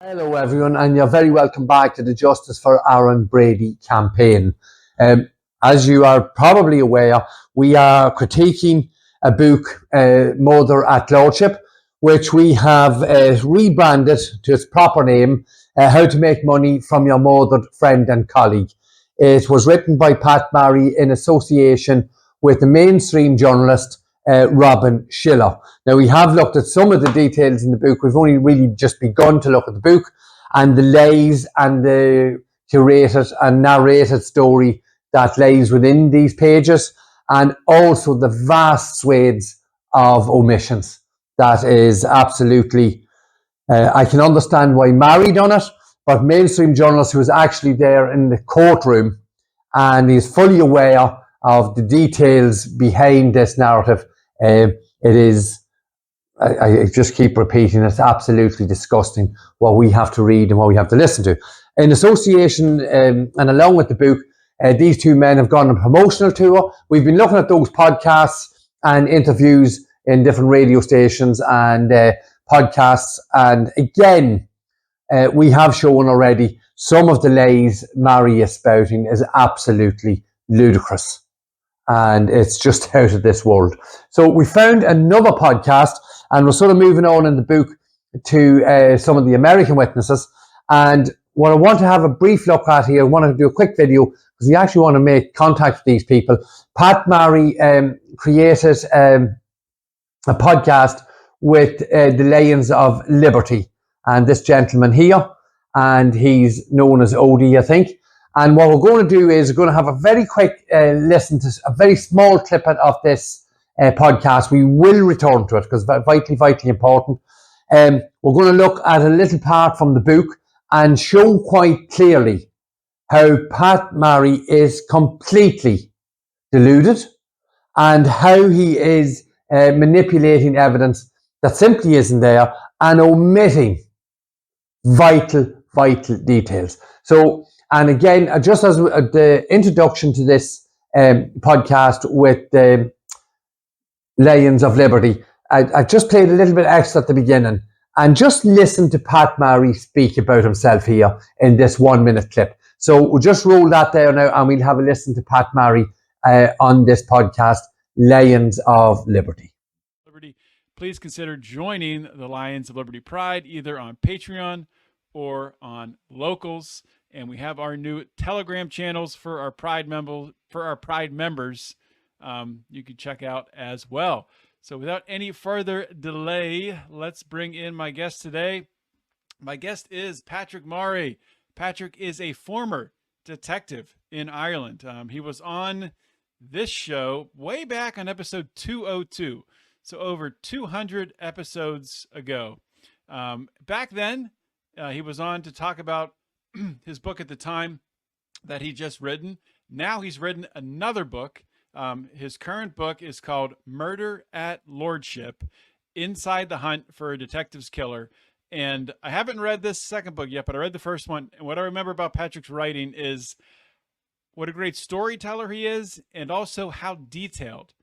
Hello everyone, and you're very welcome back to the Justice for Aaron Brady campaign. As you are probably aware, we are critiquing a book, Mother at Lordship, which we have rebranded to its proper name, How to Make Money from Your Murdered Friend and Colleague. It was written by Pat Marry in association with the mainstream journalist Robin Schiller. Now, we have looked at some of the details in the book. We've only really just begun to look at the book and the lays and the curated and narrated story that lays within these pages, and also the vast swathes of omissions. That is absolutely, I can understand why Marry done it, but mainstream journalist who was actually there in the courtroom and is fully aware of the details behind this narrative. It is, I just keep repeating, it's absolutely disgusting what we have to read and what we have to listen to. In association and along with the book, these two men have gone on a promotional tour. We've been looking at those podcasts and interviews in different radio stations and podcasts. And again, we have shown already some of the lays Marry is spouting is absolutely ludicrous. And it's just out of this world. So we found another podcast, and we're sort of moving on in the book to some of the American witnesses. And what I want to have a brief look at here, I want to do a quick video because we actually want to make contact with these people. Pat Marry created a podcast with the Lions of Liberty, and this gentleman here, and he's known as Odie, I think. And what we're going to do is we're going to have a very quick listen to a very small clip of this podcast. We will return to it because it's vitally important. We're going to look at a little part from the book and show quite clearly how Pat Marry is completely deluded and how he is manipulating evidence that simply isn't there and omitting vital details. So, and again, just as the introduction to this podcast with the Lions of Liberty, I just played a little bit extra at the beginning, and just listen to Pat Marry speak about himself here in this 1 minute clip. So we'll just roll that there now, and we'll have a listen to Pat Marry on this podcast, Lions of Liberty. Please consider joining the Lions of Liberty Pride either on Patreon or on Locals. And we have our new Telegram channels for our Pride members. You can check out as well. So without any further delay, let's bring in my guest today. My guest is Patrick Marry. Patrick is a former detective in Ireland. He was on this show way back on episode 202. So over 200 episodes ago. Back then, he was on to talk about his book at the time that he just written. Now he's written another book. His current book is called Murder at Lordship, Inside the Hunt for a Detective's Killer. And I haven't read this second book yet, but I read the first one. And what I remember about Patrick's writing is what a great storyteller he is, and also how detailed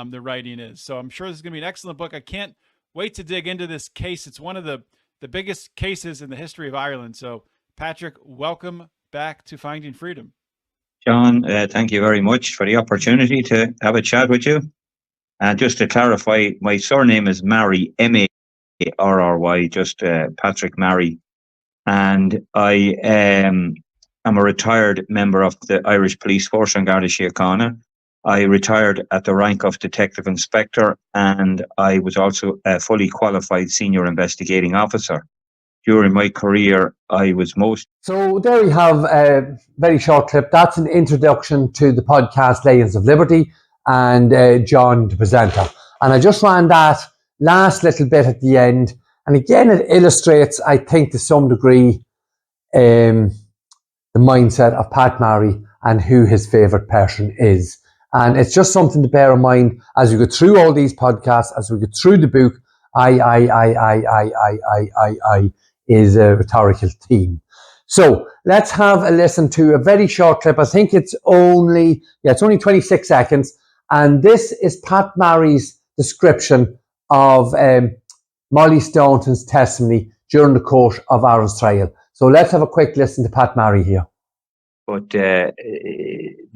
the writing is. So I'm sure this is going to be an excellent book. I can't wait to dig into this case. It's one of the biggest cases in the history of Ireland. So Patrick, welcome back to Finding Freedom. John, thank you very much for the opportunity to have a chat with you. And just to clarify, my surname is Marry, M-A-R-R-Y, just Patrick Marry. And I am a retired member of the Irish Police Force in Garda Síochána. I retired at the rank of Detective Inspector, and I was also a fully qualified Senior Investigating Officer. During my career, I was most... So there we have a very short clip. That's an introduction to the podcast Lions of Liberty and John, the presenter. And I just ran that last little bit at the end. And again, it illustrates, I think, to some degree, the mindset of Pat Marry and who his favourite person is. And it's just something to bear in mind as we go through all these podcasts, as we go through the book. I is a rhetorical theme. So let's have a listen to a very short clip. I think it's only 26 seconds. And this is Pat Marry's description of Molly Staunton's testimony during the course of Aaron's trial. So let's have a quick listen to Pat Marry here. But the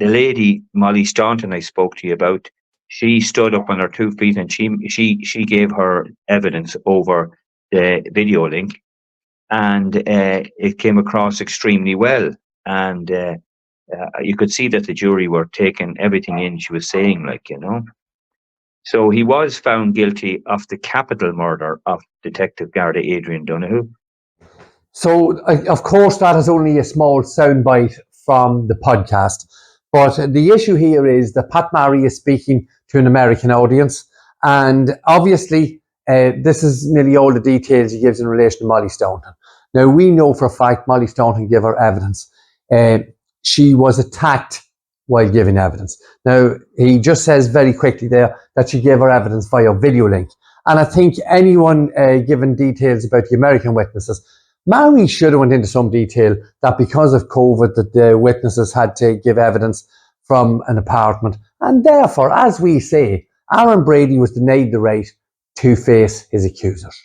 lady, Molly Staunton, I spoke to you about, she stood up on her 2 feet and she gave her evidence over the video link, and it came across extremely well. And you could see that the jury were taking everything in she was saying, like, you know. So he was found guilty of the capital murder of Detective Garda Adrian Donoghue. So, of course, that is only a small soundbite from the podcast. But the issue here is that Pat Marry is speaking to an American audience. And obviously, this is nearly all the details he gives in relation to Molly Staunton. Now, we know for a fact Molly Staunton gave her evidence. She was attacked while giving evidence. Now, he just says very quickly there that she gave her evidence via video link. And I think anyone given details about the American witnesses, Marry should have went into some detail that because of COVID that the witnesses had to give evidence from an apartment. And therefore, as we say, Aaron Brady was denied the right to face his accusers.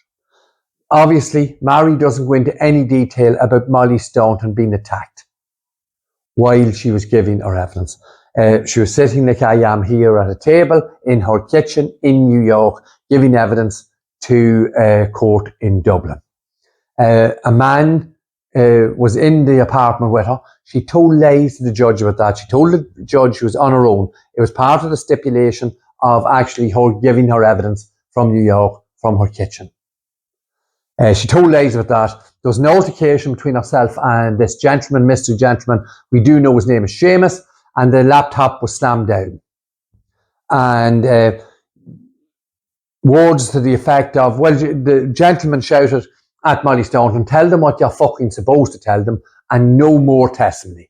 Obviously, Marry doesn't go into any detail about Molly Staunton being attacked while she was giving her evidence. She was sitting like I am here at a table in her kitchen in New York, giving evidence to a court in Dublin. A man was in the apartment with her. She told lies to the judge about that. She told the judge she was on her own. It was part of the stipulation of actually her giving her evidence from New York, from her kitchen. She told lies about that. There was an altercation between herself and this gentleman, mystery gentleman. We do know his name is Seamus, and the laptop was slammed down. And words to the effect of, well, the gentleman shouted at Molly Staunton, tell them what you're fucking supposed to tell them, and no more testimony.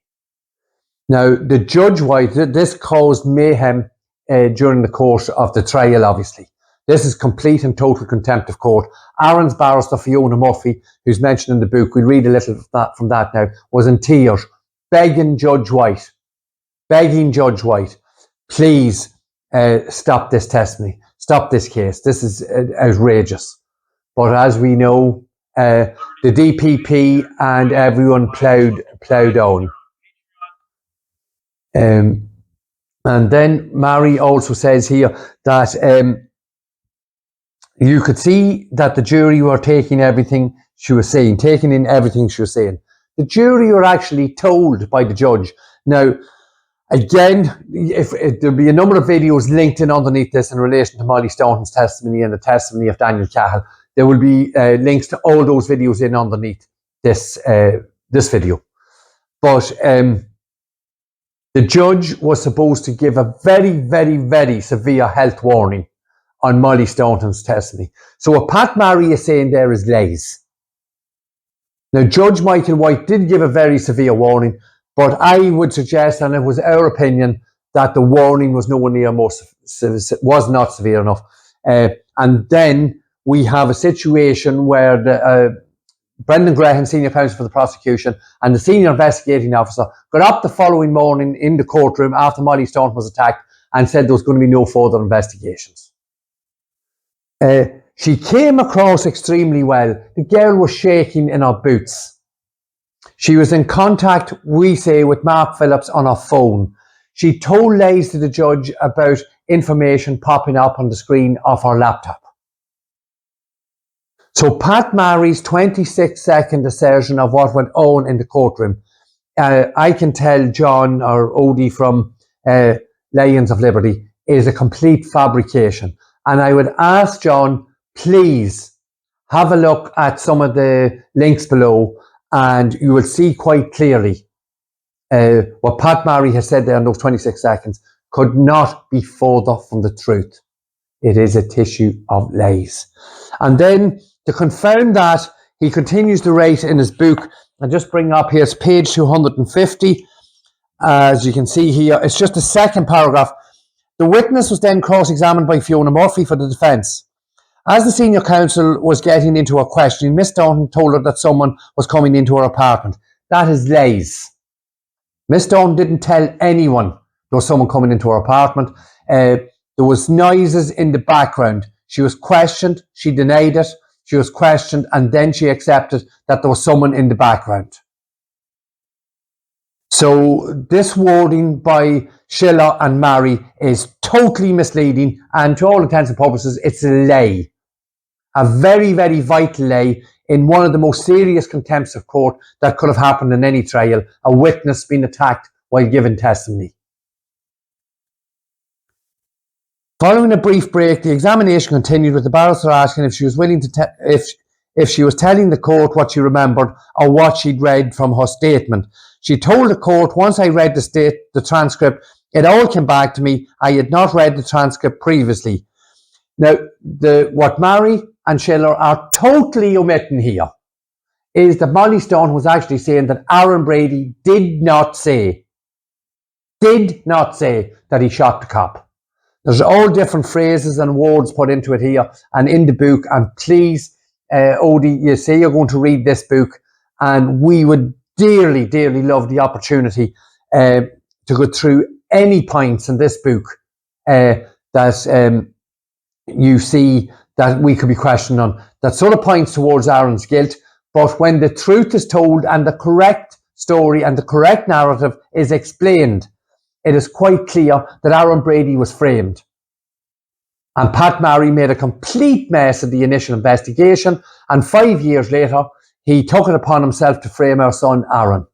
Now, the judge, this caused mayhem during the course of the trial, obviously. This is complete and total contempt of court. Aaron's barrister, Fiona Murphy, who's mentioned in the book, we'll read a little from that now, was in tears, begging Judge White, please stop this testimony, stop this case. This is outrageous. But as we know, the DPP and everyone ploughed on. And then Marry also says here that you could see that the jury were taking in everything she was saying. The jury were actually told by the judge. Now, again, if there'll be a number of videos linked in underneath this in relation to Molly Staunton's testimony and the testimony of Daniel Cahill. There will be links to all those videos in underneath this video. But the judge was supposed to give a very, very, very severe health warning on Molly Staunton's testimony. So what Pat Marry is saying there is lies. Now, Judge Michael White did give a very severe warning, but I would suggest, and it was our opinion, that the warning was nowhere near was not severe enough. And then we have a situation where Brendan Graham, senior counsel for the prosecution, and the senior investigating officer got up the following morning in the courtroom after Molly Staunton was attacked and said there was going to be no further investigations. She came across extremely well. The girl was shaking in her boots. She was in contact, we say, with Mark Phillips on her phone. She told lies to the judge about information popping up on the screen of her laptop. So Pat Marry's 26-second assertion of what went on in the courtroom, I can tell John or Odie from Lions of Liberty, is a complete fabrication. And I would ask John, please have a look at some of the links below and you will see quite clearly what Pat Marry has said there in those 26 seconds could not be further from the truth. It is a tissue of lies. And then to confirm that, he continues to write in his book, and just bring up here, it's page 250. As you can see here, it's just the second paragraph. The witness was then cross-examined by Fiona Murphy for the defence. As the senior counsel was getting into her questioning, Miss Staunton told her that someone was coming into her apartment. That is lies. Miss Staunton didn't tell anyone there was someone coming into her apartment. There was noises in the background. She was questioned. She denied it. she was questioned, and then she accepted that there was someone in the background. So this wording by Sheila and Mary is totally misleading, and to all intents and purposes, it's a lay. A very, very vital lay in one of the most serious contempts of court that could have happened in any trial, a witness being attacked while giving testimony. Following a brief break, the examination continued with the barrister asking if she was willing to if she was telling the court what she remembered or what she'd read from her statement. She told the court, once I read the transcript, it all came back to me. I had not read the transcript previously. Now, what Mary and Sheila are totally omitting here is that Molly Staunton was actually saying that Aaron Brady did not say that he shot the cop. There's all different phrases and words put into it here and in the book. And please, Odie, you say you're going to read this book, and we would dearly, dearly love the opportunity to go through any points in this book that you see that we could be questioned on. That sort of points towards Aaron's guilt. But when the truth is told and the correct story and the correct narrative is explained, it is quite clear that Aaron Brady was framed. And Pat Murray made a complete mess of the initial investigation, and 5 years later, he took it upon himself to frame our son, Aaron.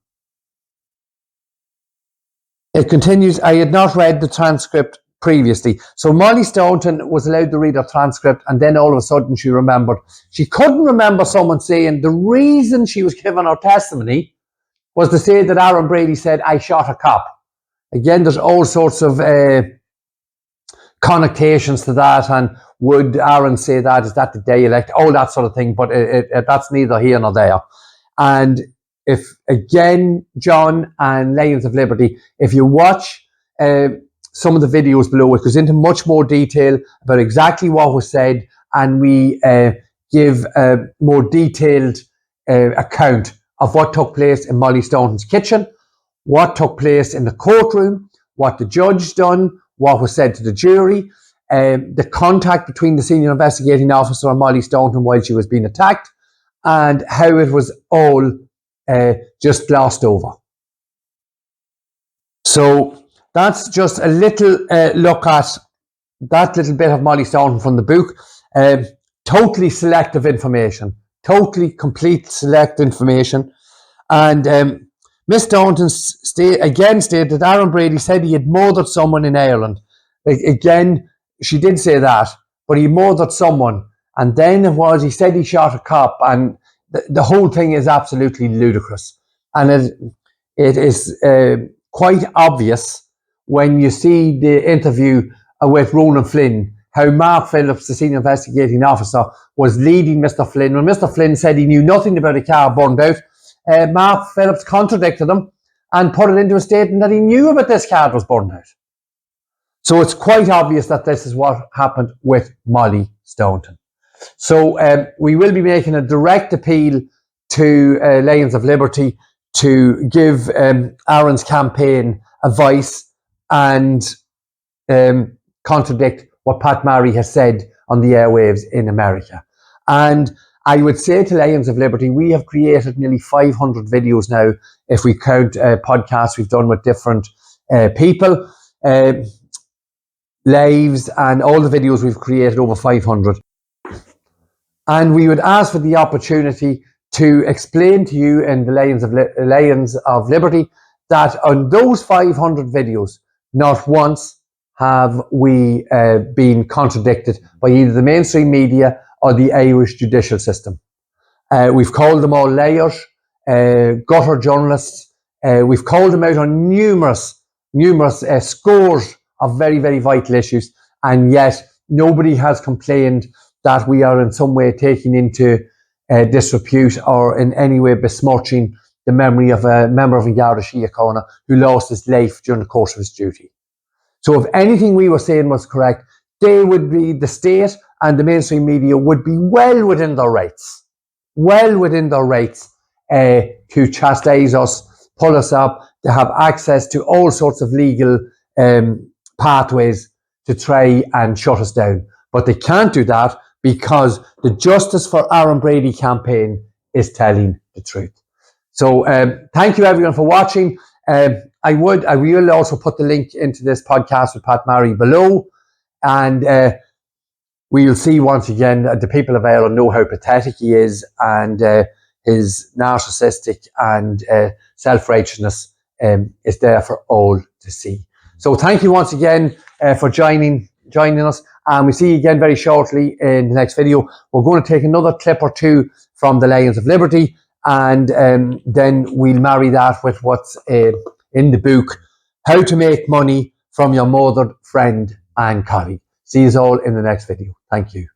It continues, I had not read the transcript previously. So Molly Staunton was allowed to read her transcript, and then all of a sudden she remembered. She couldn't remember someone saying the reason she was given her testimony was to say that Aaron Brady said, I shot a cop. Again, there's all sorts of connotations to that, and would Aaron say that? Is that the dialect? All that sort of thing, but that's neither here nor there. And if, again, John and Lions of Liberty, if you watch some of the videos below, it goes into much more detail about exactly what was said, and we give a more detailed account of what took place in Molly Staunton's kitchen, what took place in the courtroom, what the judge done, what was said to the jury, the contact between the senior investigating officer and Molly Staunton while she was being attacked, and how it was all just glossed over. So that's just a little look at that little bit of Molly Staunton from the book. Totally selective information, totally complete select information. And Miss Staunton again stated that Aaron Brady said he had murdered someone in Ireland. Again, she did say that, but he murdered someone. And then he said he shot a cop, and the whole thing is absolutely ludicrous. And it is quite obvious when you see the interview with Ronan Flynn, how Mark Phillips, the senior investigating officer, was leading Mr. Flynn. When Mr. Flynn said he knew nothing about a car burned out, Mark Phillips contradicted him and put it into a statement that he knew about this car was burned out. So it's quite obvious that this is what happened with Molly Staunton. So we will be making a direct appeal to Lions of Liberty to give Aaron's campaign a voice and contradict what Pat Murray has said on the airwaves in America. And I would say to Lions of Liberty, we have created nearly 500 videos now, if we count podcasts we've done with different people, lives, and all the videos we've created, over 500. And we would ask for the opportunity to explain to you in the Lions of Liberty that on those 500 videos, not once have we been contradicted by either the mainstream media or the Irish judicial system. We've called them all liars, gutter journalists. We've called them out on numerous scores of very, very vital issues, and yet nobody has complained that we are in some way taking into disrepute or in any way besmirching the memory of a member of the Garda Síochána who lost his life during the course of his duty. So if anything we were saying was correct, they would be, the state and the mainstream media would be well within their rights to chastise us, pull us up, to have access to all sorts of legal pathways to try and shut us down. But they can't do that because the Justice for Aaron Brady campaign is telling the truth. So thank you everyone for watching. I will also put the link into this podcast with Pat Murray below, and we'll see once again the people of Ireland know how pathetic he is, and his narcissistic and self-righteousness is there for all to see. So thank you once again for joining us, and we'll see you again very shortly in the next video. We're going to take another clip or two from the Lions of Liberty, and then we'll marry that with what's in the book, How to Make Money from Your Murdered Friend and Colleague. See you all in the next video. Thank you.